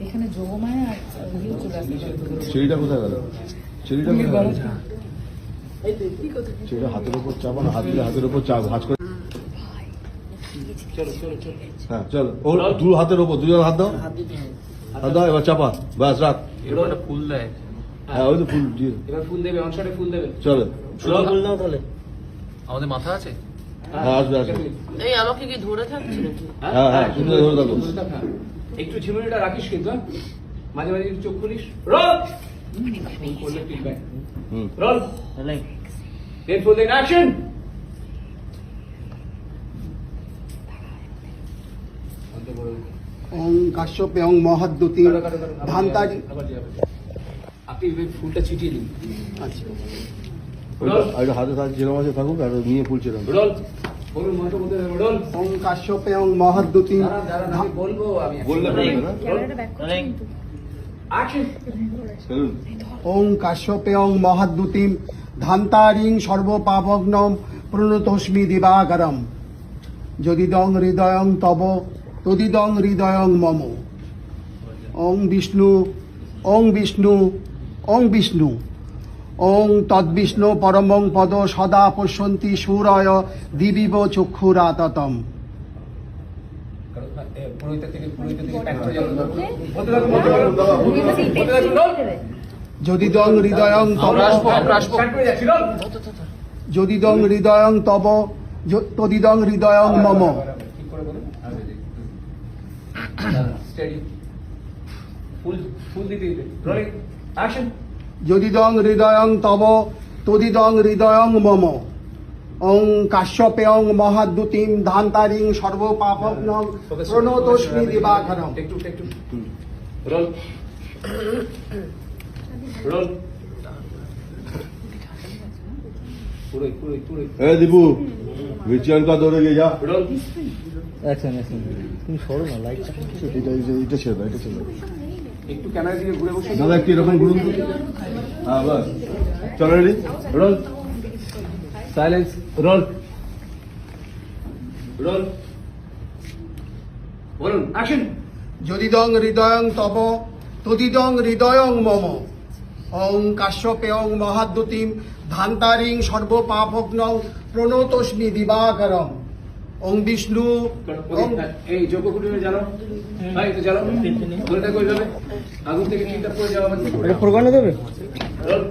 এখানে যোগমায়া আর চলে আসছে। চেরিটা কোথায় গেল? চেরিটা চেরিটা হাতের উপর চাপা না, হাতের উপর চাপ ভাঁজ করে। হ্যাঁ চল, ওর দু হাতের উপর, দুজন হাত দাও, হাত দাও, এবার চাপা, ব্যাস রাখ। এবার ফুল দেয়। হ্যাঁ ওই তো ফুল দিয়ে, এবার ফুল দেবে, অনশটে ফুল দেবে। চলো ফুল দাও তাহলে। আমাদের মাথা আছে? হ্যাঁ আসবে আসবে। এই আমাকে কি ধরে থাকছে নাকি? হ্যাঁ হ্যাঁ শুনে ধরে থাকো। একটু ঝিমুনিটা রাখিস কিন্তু, হ্যাঁ? মাঝে মাঝে একটু চোখ খুলিস। রোল করলে feedback. Roll ten four in action. ওং কাশ্যপে ওং মহাদ্যুতি ধান্তারি। আপনি ফুলটা ছিটিয়ে দিন। আচ্ছা আর হাতে থাক, যেরকম আছে থাকুক, আর নিয়ে ফুল ছেড়ে দাও। রোল বলুন, মন্ত্র বলতে হবে। রোল। ওং কাশ্যপে ওং মহাদ্যুতি। দাঁড়ান, আমি বলবো, আমি বললে পারবে না। ক্যামেরাটা ব্যাক করো কিন্তু। অ্যাকশন। চলুন। ওং কাশ্যপে ওং মহাদ্যুতিম ধান্তারিং সর্বপাপগ্নম প্রণতস্মি দিবাকরম যদিদং হৃদয়ং তব তদিদং হৃদয়ং মম। ওং বিষ্ণু ওং বিষ্ণু ওং বিষ্ণু ওং তদ্বিষ্ণু পরমং পদ সদা পশ্যন্তি সূরয় দিবিব চক্ষুরাততম। পুরোহিতের থেকে প্যাক করে যাবেন। বলতে থাকুন, বলতে থাকুন, বলতে থাকুন। রোল। যদিদং হৃদয়ং তব স্টার্ট করে যাচ্ছি। রোল। যদিদং হৃদয়ং তব তদিদং হৃদয়ং মম। ঠিক করে বলুন। স্টেডি। ফুল ফুল দিতে দিতে। রোলিং। অ্যাকশন। যদিদং হৃদয়ং তব তদিদং হৃদয়ং মম। ওং কাশ্যপে ওং মহাদ্যুতিম ধান্তারিং সর্বপাপগ্নং প্রণতস্মি দিবাকরম। Take two. রোল। রোল। পুরোহিত। এ দীপু, বিচয়ন কা দৌড়ে গিয়ে যা। রোল। তুমি সরো না, লাইটটা এটা ছেড়ে দাও, এটা ছেড়ে দাও। একটু ক্যামেরা দিকে ঘুরে বসে। দাদা একটু এরকম ঘুরুন তো। হ্যাঁ বাস, চলো ready. Roll. Silence. Roll. Roll. বলুন, অ্যাকশন। যদিদং হৃদয়ং তব তদিদং হৃদয়ং মম। ওং কাশ্যপে ওং মহাদ্যুতিম ধান্তারিং সর্বপাপগ্নং প্রণতস্মি দিবাকরম। ওং বিষ্ণু ওং এই যোগ্য কুটিরে জানো ভাই, তো জানো ধরে থাকো, এইভাবে আগুন থেকে চিন্তা করে যাওয়া। প্রগানে দেবে। রোল।